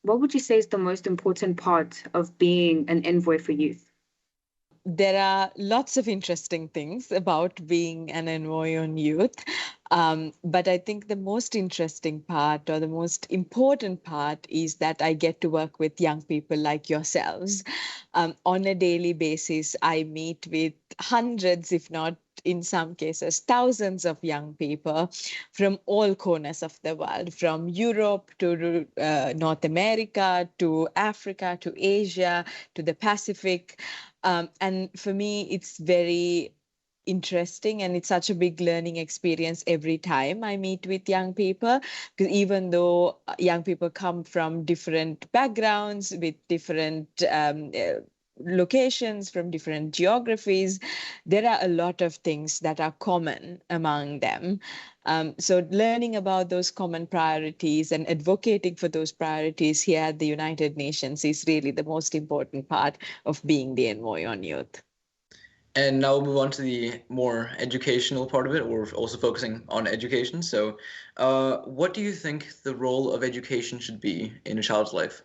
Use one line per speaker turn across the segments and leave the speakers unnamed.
What would you say is the most important part of being an envoy for youth?
There are lots of interesting things about being an envoy on youth. But I think the most interesting part or the most important part is that I get to work with young people like yourselves. On a daily basis, I meet with hundreds, if not in some cases, thousands of young people from all corners of the world, from Europe to North America, to Africa, to Asia, to the Pacific. And for me, it's very interesting and it's such a big learning experience every time I meet with young people, because even though young people come from different backgrounds with different locations, from different geographies, there are a lot of things that are common among them. So learning about those common priorities and advocating for those priorities here at the United Nations is really the most important part of being the envoy on youth.
And now we'll move on to the more educational part of it. We're also focusing on education. So, what do you think the role of education should be in a child's life?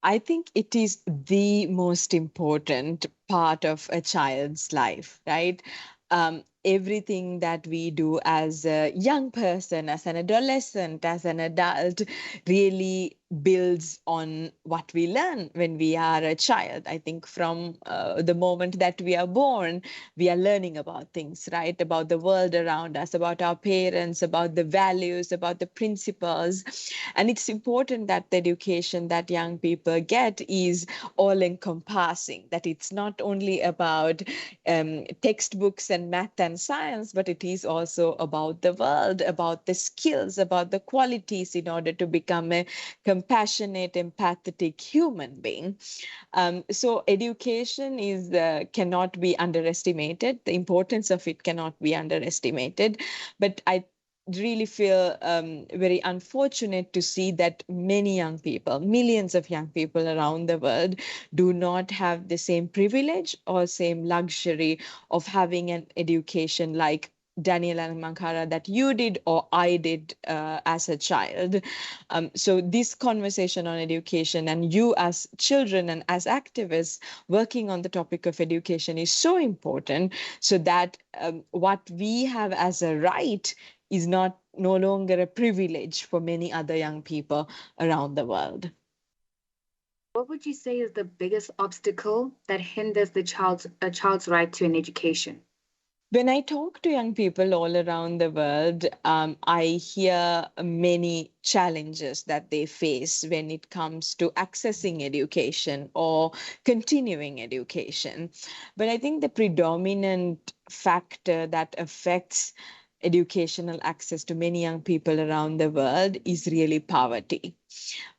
I think it is the most important part of a child's life, right? Everything that we do as a young person, as an adolescent, as an adult, really builds on what we learn when we are a child. I think from the moment that we are born, we are learning about things, right? About the world around us, about our parents, about the values, about the principles. And it's important that the education that young people get is all encompassing, that it's not only about textbooks and math and science, but it is also about the world, about the skills, about the qualities in order to become a compassionate, empathetic human being. So education is cannot be underestimated. The importance of it cannot be underestimated. But I really feel very unfortunate to see that many young people, millions of young people around the world, do not have the same privilege or same luxury of having an education like Daniel and Mankkgara that you did or I did as a child. So this conversation on education and you as children and as activists working on the topic of education is so important, so that what we have as a right is not no longer a privilege for many other young people around the world.
What would you say is the biggest obstacle that hinders a child's right to an education?
When I talk to young people all around the world, I hear many challenges that they face when it comes to accessing education or continuing education. But I think the predominant factor that affects educational access to many young people around the world is really poverty.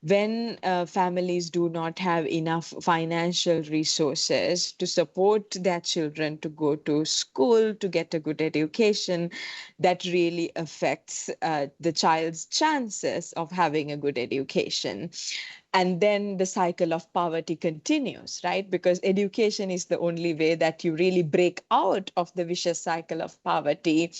When families do not have enough financial resources to support their children to go to school, to get a good education, that really affects the child's chances of having a good education. And then the cycle of poverty continues, right? Because education is the only way that you really break out of the vicious cycle of poverty,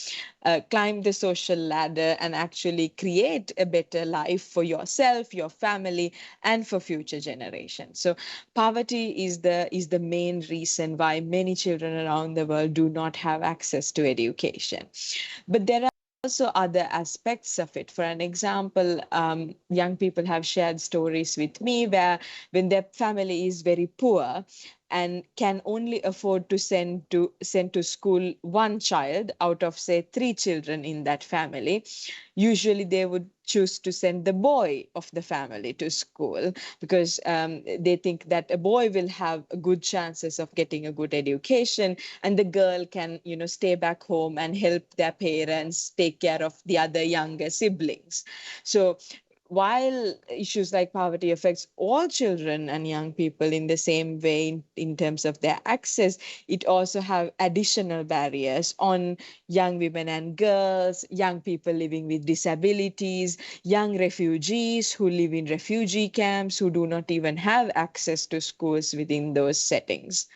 climb the social ladder, and actually create a better life for yourself, your family, and for future generations. So poverty is the main reason why many children around the world do not have access to education. But there are also other aspects of it. For an example, young people have shared stories with me where when their family is very poor and can only afford to send to school one child out of say three children in that family, usually they would choose to send the boy of the family to school because they think that a boy will have good chances of getting a good education, and the girl can stay back home and help their parents take care of the other younger siblings. So while issues like poverty affects all children and young people in the same way in terms of their access, it also have additional barriers on young women and girls, young people living with disabilities, young refugees who live in refugee camps who do not even have access to schools within those settings.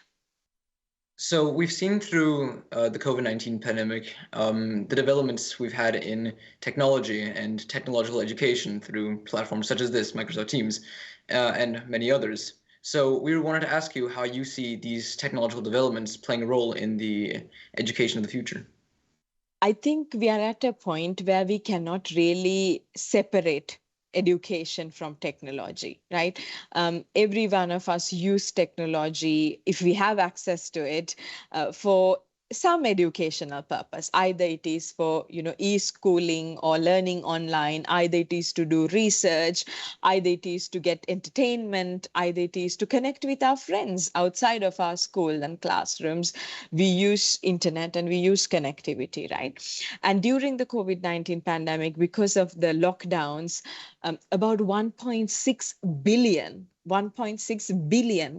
So we've seen through the COVID-19 pandemic the developments we've had in technology and technological education through platforms such as this, Microsoft Teams, and many others. So we wanted to ask you how you see these technological developments playing a role in the education of the future.
I think we are at a point where we cannot really separate education from technology, right? Every one of us use technology if we have access to it for some educational purpose. Either it is for e-schooling or learning online, either it is to do research, either it is to get entertainment, either it is to connect with our friends outside of our school and classrooms. We use internet and we use connectivity, right? And during the COVID-19 pandemic, because of the lockdowns, about 1.6 billion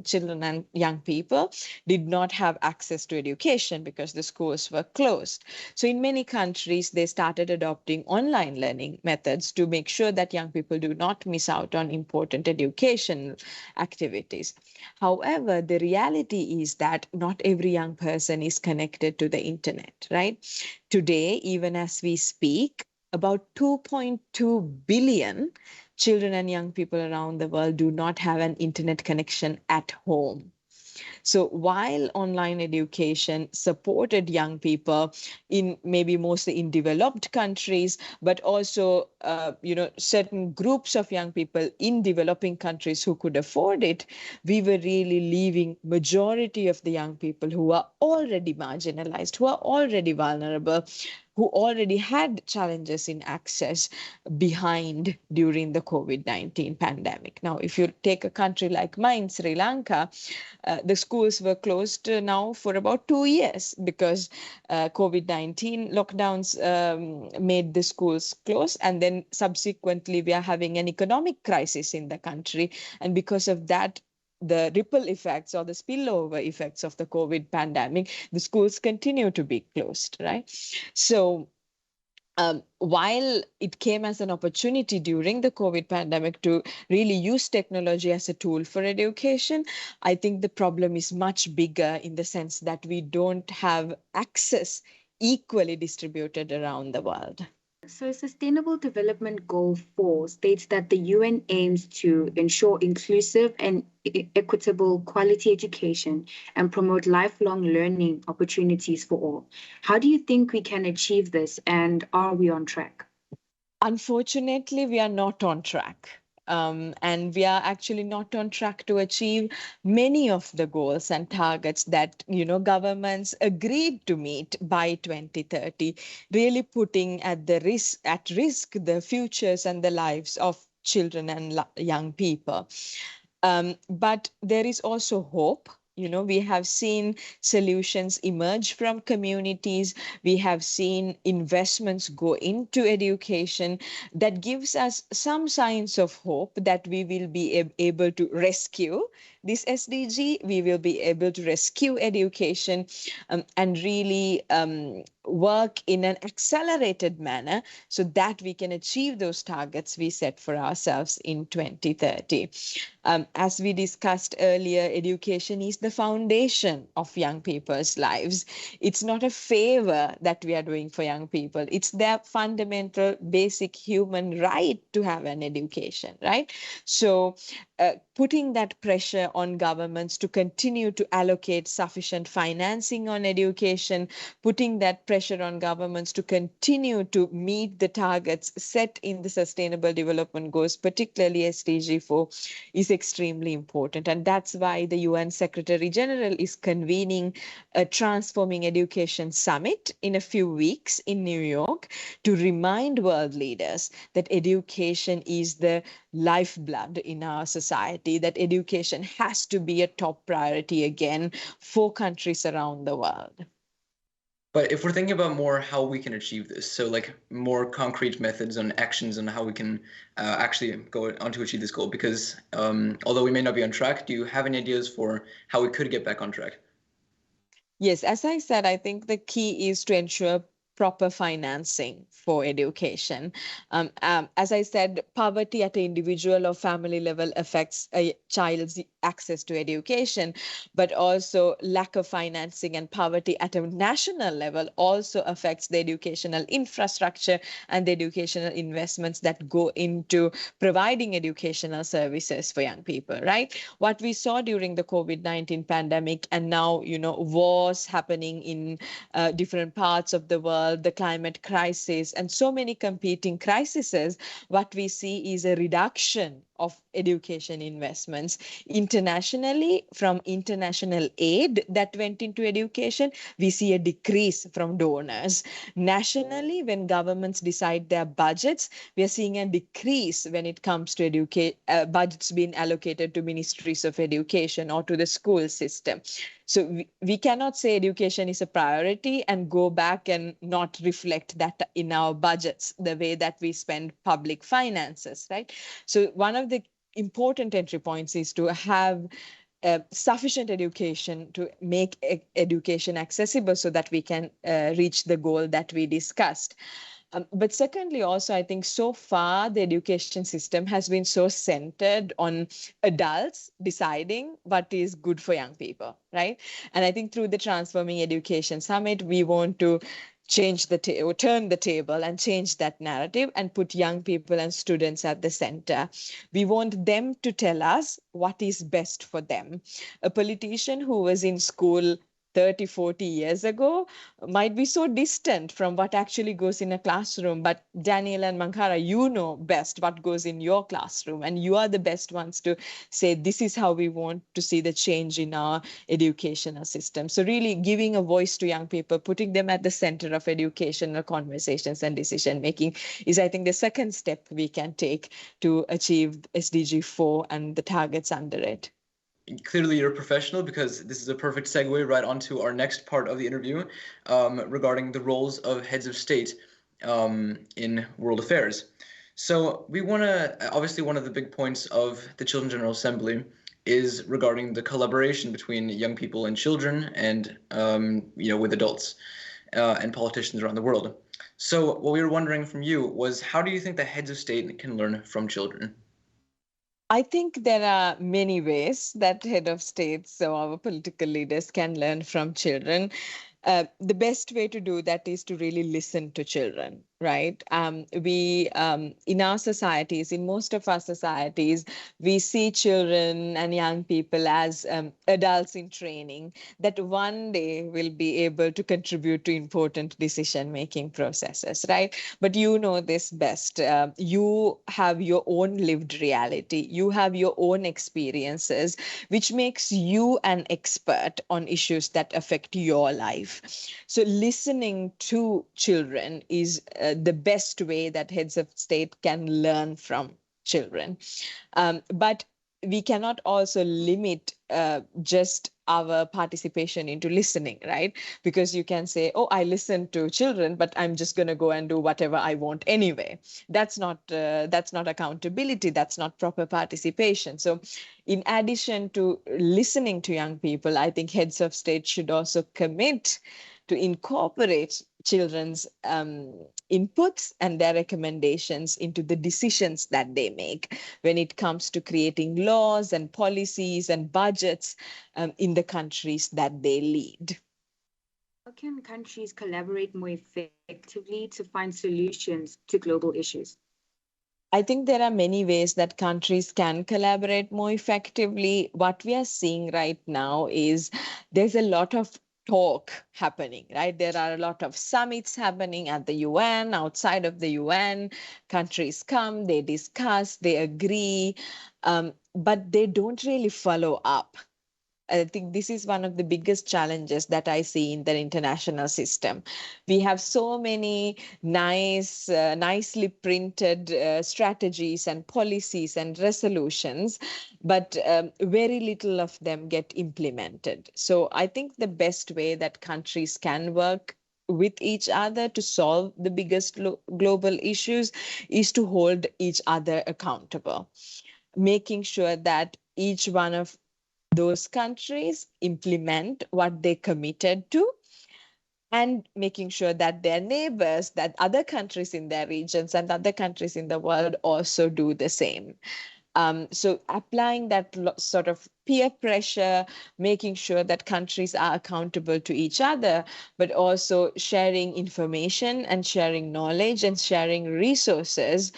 children and young people did not have access to education because the schools were closed. So in many countries, they started adopting online learning methods to make sure that young people do not miss out on important education activities. However, the reality is that not every young person is connected to the internet, right? Today, even as we speak, about 2.2 billion children and young people around the world do not have an internet connection at home. So while online education supported young people in maybe mostly in developed countries, but also certain groups of young people in developing countries who could afford it, we were really leaving majority of the young people who are already marginalized, who are already vulnerable, who already had challenges in access behind during the COVID-19 pandemic. Now, if you take a country like mine, Sri Lanka, the schools were closed now for about 2 years because COVID-19 lockdowns made the schools close. And then subsequently, we are having an economic crisis in the country. And because of that, the ripple effects or the spillover effects of the COVID pandemic, the schools continue to be closed, right? So while it came as an opportunity during the COVID pandemic to really use technology as a tool for education, I think the problem is much bigger in the sense that we don't have access equally distributed around the world.
So, Sustainable Development Goal 4 states that the UN aims to ensure inclusive and equitable quality education and promote lifelong learning opportunities for all. How do you think we can achieve this, and are we on track?
Unfortunately, we are not on track. And we are actually not on track to achieve many of the goals and targets that governments agreed to meet by 2030, really putting at risk the futures and the lives of children and young people. But there is also hope. We have seen solutions emerge from communities. We have seen investments go into education that gives us some signs of hope that we will be able to rescue this SDG. We will be able to rescue education and really work in an accelerated manner so that we can achieve those targets we set for ourselves in 2030. As we discussed earlier, education is the foundation of young people's lives. It's not a favor that we are doing for young people. It's their fundamental, basic human right to have an education, right? So putting that pressure on governments to continue to allocate sufficient financing on education, putting that pressure on governments to continue to meet the targets set in the Sustainable Development Goals, particularly SDG 4, is extremely important. And that's why the UN Secretary General is convening a Transforming Education Summit in a few weeks in New York to remind world leaders that education is the lifeblood in our society, that education has to be a top priority again for countries around the world.
But if we're thinking about more how we can achieve this, so like more concrete methods and actions on how we can actually go on to achieve this goal, because although we may not be on track, do you have any ideas for how we could get back on track?
Yes, as I said, I think the key is to ensure proper financing for education. As I said, poverty at an individual or family level affects a child's access to education, but also lack of financing and poverty at a national level also affects the educational infrastructure and the educational investments that go into providing educational services for young people, right? What we saw during the COVID-19 pandemic, and now, wars happening in different parts of the world, the climate crisis, and so many competing crises, what we see is a reduction of education investments internationally. From international aid that went into education, we see a decrease from donors. Nationally, when governments decide their budgets, we are seeing a decrease when it comes to budgets being allocated to ministries of education or to the school system. So we cannot say education is a priority and go back and not reflect that in our budgets, the way that we spend public finances, right? So one of the important entry points is to have sufficient education to make education accessible so that we can reach the goal that we discussed. But secondly, also, I think so far the education system has been so centered on adults deciding what is good for young people, right? And I think through the Transforming Education Summit, we want to change or turn the table and change that narrative and put young people and students at the center. We want them to tell us what is best for them. A politician who was in school 30, 40 years ago might be so distant from what actually goes in a classroom. But Daniel and Mankkgara, you know best what goes in your classroom, and you are the best ones to say, this is how we want to see the change in our educational system. So really giving a voice to young people, putting them at the center of educational conversations and decision making is, I think, the second step we can take to achieve SDG 4 and the targets under it.
Clearly you're a professional, because this is a perfect segue right onto our next part of the interview, regarding the roles of heads of state in world affairs. So we want to, obviously one of the big points of the Children's General Assembly is regarding the collaboration between young people and children and, with adults and politicians around the world. So what we were wondering from you was, how do you think the heads of state can learn from children?
I think there are many ways that head of states or our political leaders can learn from children. The best way to do that is to really listen to children, right? We in our societies, in most of our societies, we see children and young people as adults in training that one day will be able to contribute to important decision-making processes, right? But you know this best. You have your own lived reality. You have your own experiences, which makes you an expert on issues that affect your life. So listening to children is the best way that heads of state can learn from children. But we cannot also limit just our participation into listening, right? Because you can say, oh, I listen to children, but I'm just going to go and do whatever I want anyway. That's not accountability. That's not proper participation. So in addition to listening to young people, I think heads of state should also commit to incorporate children's inputs and their recommendations into the decisions that they make when it comes to creating laws and policies and budgets in the countries that they lead.
How can countries collaborate more effectively to find solutions to global issues?
I think there are many ways that countries can collaborate more effectively. What we are seeing right now is there's a lot of talk happening, right? There are a lot of summits happening at the UN, outside of the UN. Countries come, they discuss, they agree, but they don't really follow up. I think this is one of the biggest challenges that I see in the international system. We have so many nicely printed strategies and policies and resolutions, but very little of them get implemented. So I think the best way that countries can work with each other to solve the biggest global issues is to hold each other accountable, making sure that each one of those countries implement what they committed to and making sure that their neighbors, that other countries in their regions and other countries in the world also do the same. So applying that sort of peer pressure, making sure that countries are accountable to each other, but also sharing information and sharing knowledge and sharing resources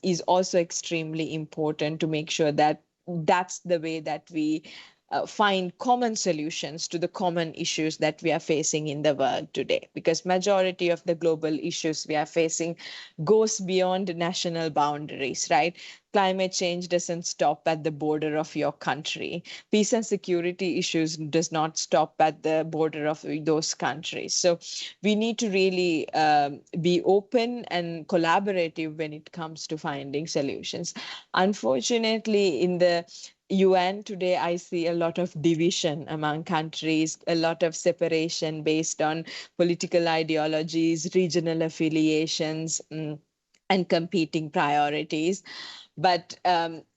is also extremely important to make sure that that's the way that we find common solutions to the common issues that we are facing in the world today, because majority of the global issues we are facing goes beyond national boundaries, right? Climate change doesn't stop at the border of your country. Peace and security issues does not stop at the border of those countries. So we need to really be open and collaborative when it comes to finding solutions. Unfortunately, in the UN today, I see a lot of division among countries, a lot of separation based on political ideologies, regional affiliations, and competing priorities. But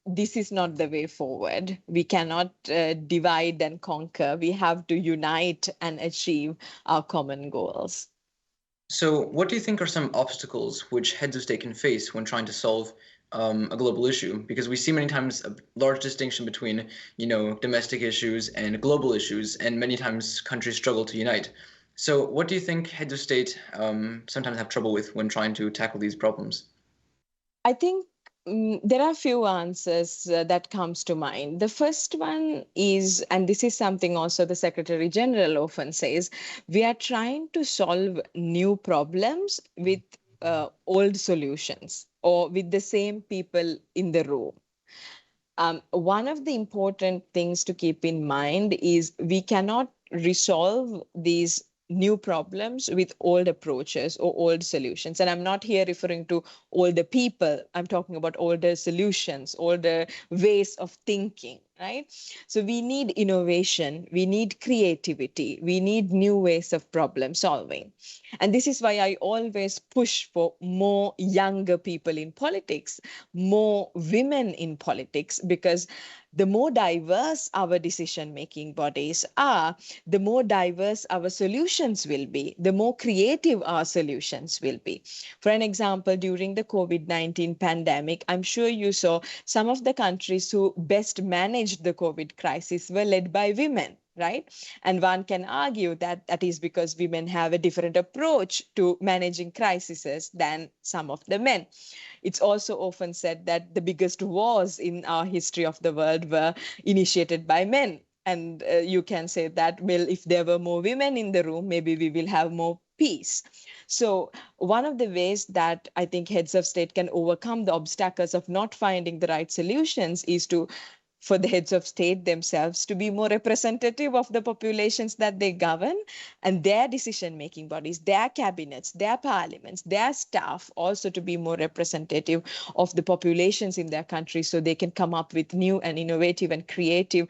this is not the way forward. We cannot divide and conquer. We have to unite and achieve our common goals.
So, what do you think are some obstacles which heads of state can face when trying to solve a global issue? Because we see many times a large distinction between, domestic issues and global issues, and many times countries struggle to unite. So, what do you think heads of state sometimes have trouble with when trying to tackle these problems?
I think there are a few answers that comes to mind. The first one is, and this is something also the Secretary General often says, we are trying to solve new problems with old solutions or with the same people in the room. One of the important things to keep in mind is we cannot resolve these new problems with old approaches or old solutions. And I'm not here referring to older people. I'm talking about older solutions, older ways of thinking, right? So we need innovation, we need creativity, we need new ways of problem solving. And this is why I always push for more younger people in politics, more women in politics, because the more diverse our decision-making bodies are, the more diverse our solutions will be, the more creative our solutions will be. For an example, during the COVID-19 pandemic, I'm sure you saw some of the countries who best managed the COVID crisis were led by women, right? And one can argue that that is because women have a different approach to managing crises than some of the men. It's also often said that the biggest wars in our history of the world were initiated by men. And you can say that, well, if there were more women in the room, maybe we will have more peace. So one of the ways that I think heads of state can overcome the obstacles of not finding the right solutions is for the heads of state themselves to be more representative of the populations that they govern, and their decision-making bodies, their cabinets, their parliaments, their staff also to be more representative of the populations in their country, so they can come up with new and innovative and creative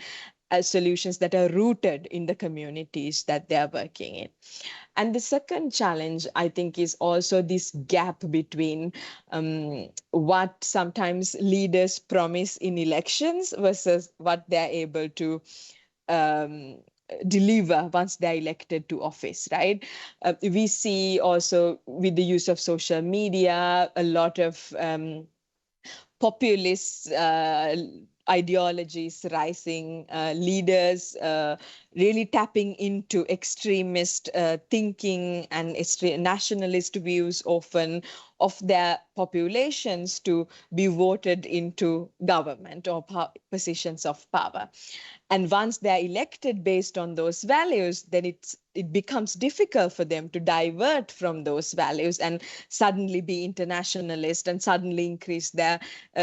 solutions that are rooted in the communities that they are working in. And the second challenge, I think, is also this gap between what sometimes leaders promise in elections versus what they're able to deliver once they're elected to office, right? We see also with the use of social media, a lot of populist ideologies rising, leaders really tapping into extremist thinking and nationalist views often of their populations to be voted into government or positions of power. And once they're elected based on those values, then it becomes difficult for them to divert from those values and suddenly be internationalist and suddenly increase their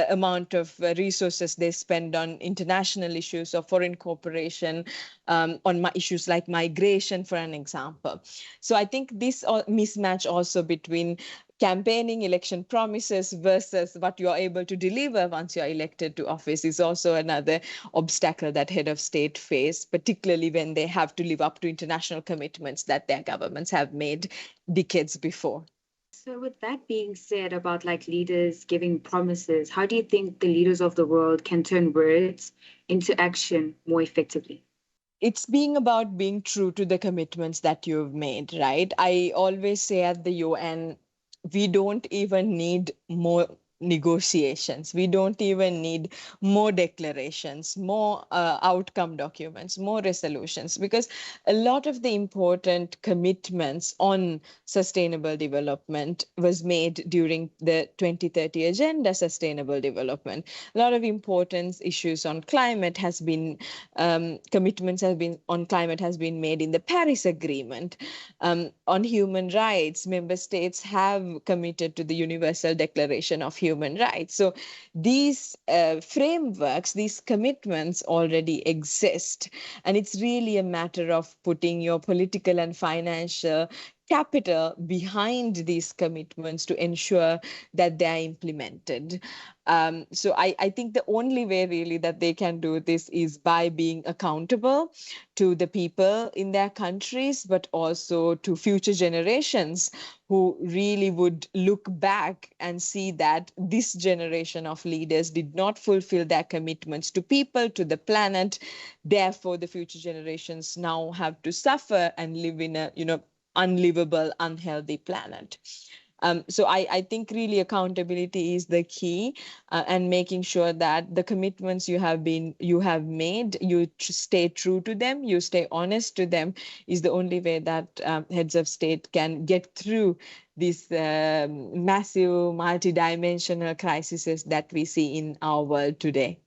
amount of resources they spend on international issues or foreign cooperation, on issues like migration, for an example. So I think this mismatch also between campaigning election promises versus what you're able to deliver once you're elected to office is also another obstacle that head of state face, particularly when they have to live up to international commitments that their governments have made decades before.
So with that being said about like leaders giving promises, how do you think the leaders of the world can turn words into action more effectively?
It's being about being true to the commitments that you've made, right? I always say at the UN, we don't even need more negotiations. We don't even need more declarations, more outcome documents, more resolutions, because a lot of the important commitments on sustainable development was made during the 2030 Agenda Sustainable Development. A lot of important issues on climate has been commitments have been on climate has been made in the Paris Agreement. On human rights, member states have committed to the Universal Declaration of Human Rights. So these frameworks, these commitments already exist. And it's really a matter of putting your political and financial capital behind these commitments to ensure that they are implemented. So I think the only way really that they can do this is by being accountable to the people in their countries, but also to future generations who really would look back and see that this generation of leaders did not fulfill their commitments to people, to the planet. Therefore, the future generations now have to suffer and live in a, unlivable, unhealthy planet. So I think really accountability is the key, and making sure that the commitments you have made, you stay true to them, you stay honest to them, is the only way that heads of state can get through these massive multidimensional crises that we see in our world today.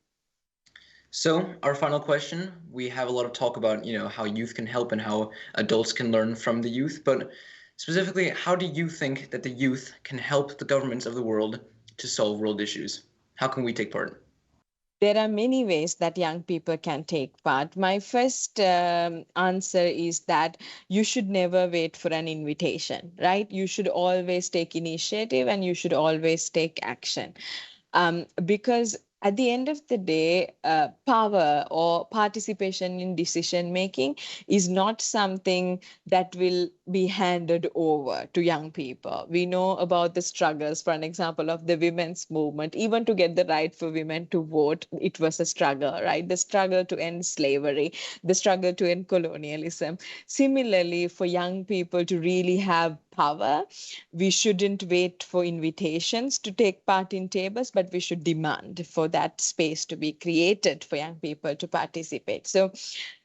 So our final question, we have a lot of talk about, how youth can help and how adults can learn from the youth, but specifically, how do you think that the youth can help the governments of the world to solve world issues? How can we take part?
There are many ways that young people can take part. My first answer is that you should never wait for an invitation, right? You should always take initiative and you should always take action. Because at the end of the day, power or participation in decision making is not something that will be handed over to young people. We know about the struggles, for an example, of the women's movement. Even to get the right for women to vote, it was a struggle, right? The struggle to end slavery, the struggle to end colonialism. Similarly, for young people to really have power, we shouldn't wait for invitations to take part in tables, but we should demand for that space to be created for young people to participate. So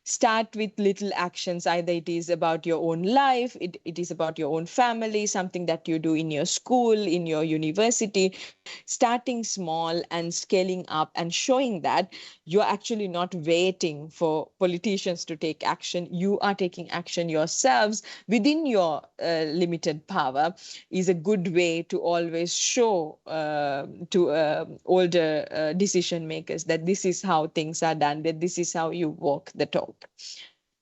start with little actions. Either it is about your own life, it is about your own family, something that you do in your school, in your university, starting small and scaling up and showing that you're actually not waiting for politicians to take action. You are taking action yourselves within your limited power, is a good way to always show to older decision makers that this is how things are done, that this is how you walk the talk.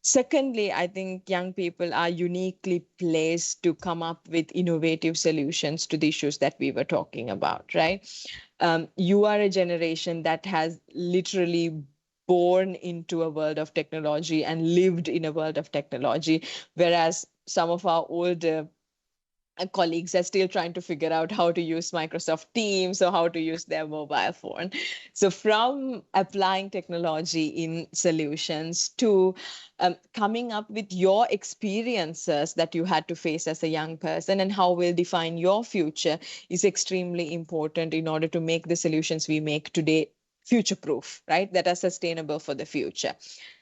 Secondly, I think young people are uniquely placed to come up with innovative solutions to the issues that we were talking about, right? You are a generation that has literally born into a world of technology and lived in a world of technology, whereas some of our older colleagues are still trying to figure out how to use Microsoft Teams or how to use their mobile phone. So from applying technology in solutions to coming up with your experiences that you had to face as a young person and how will define your future is extremely important in order to make the solutions we make today future proof, right? That are sustainable for the future.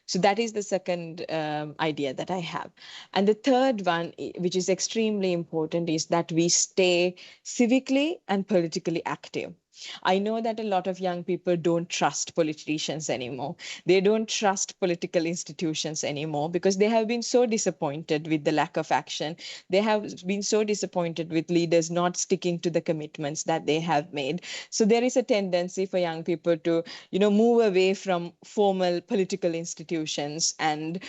So that is the second idea that I have. And the third one, which is extremely important, is that we stay civically and politically active. I know that a lot of young people don't trust politicians anymore. They don't trust political institutions anymore because they have been so disappointed with the lack of action. They have been so disappointed with leaders not sticking to the commitments that they have made. So there is a tendency for young people to, move away from formal political institutions and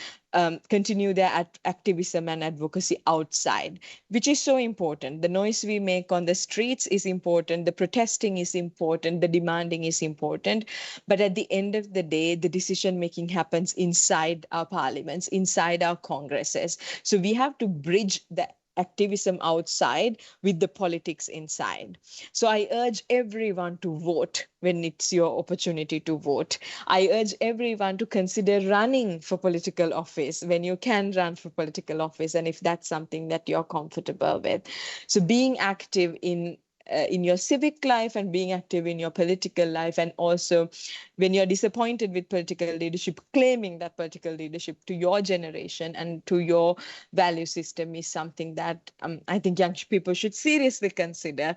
continue their activism and advocacy outside, which is so important. The noise we make on the streets is important. The protesting is important. The demanding is important. But at the end of the day, the decision making happens inside our parliaments, inside our congresses. So we have to bridge the activism outside with the politics inside. So I urge everyone to vote when it's your opportunity to vote. I urge everyone to consider running for political office when you can run for political office, and if that's something that you're comfortable with. So being active in your civic life and being active in your political life, and also when you're disappointed with political leadership, claiming that political leadership to your generation and to your value system is something that I think young people should seriously consider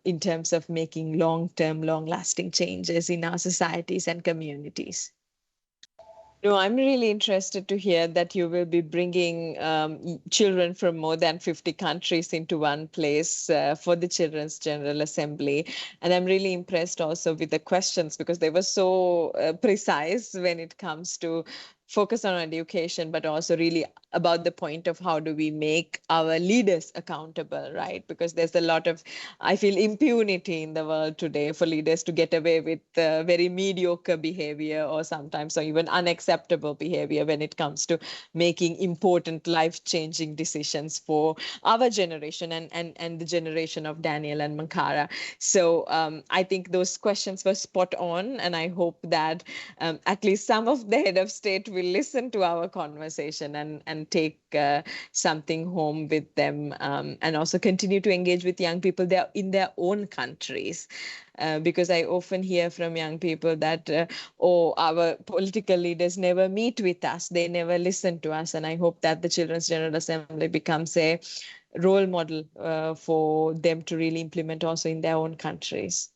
in terms of making long-term, long-lasting changes in our societies and communities. No, I'm really interested to hear that you will be bringing children from more than 50 countries into one place for the Children's General Assembly. And I'm really impressed also with the questions, because they were so precise when it comes to focus on education, but also really about the point of how do we make our leaders accountable, right? Because there's a lot of, I feel, impunity in the world today for leaders to get away with very mediocre behavior, or sometimes or even unacceptable behavior when it comes to making important life-changing decisions for our generation and the generation of Daniel and Mankkgara. So I think those questions were spot on, and I hope that at least some of the head of state will listen to our conversation and take something home with them, and also continue to engage with young people there in their own countries. Because I often hear from young people that, our political leaders never meet with us, they never listen to us. And I hope that the Children's General Assembly becomes a role model for them to really implement also in their own countries.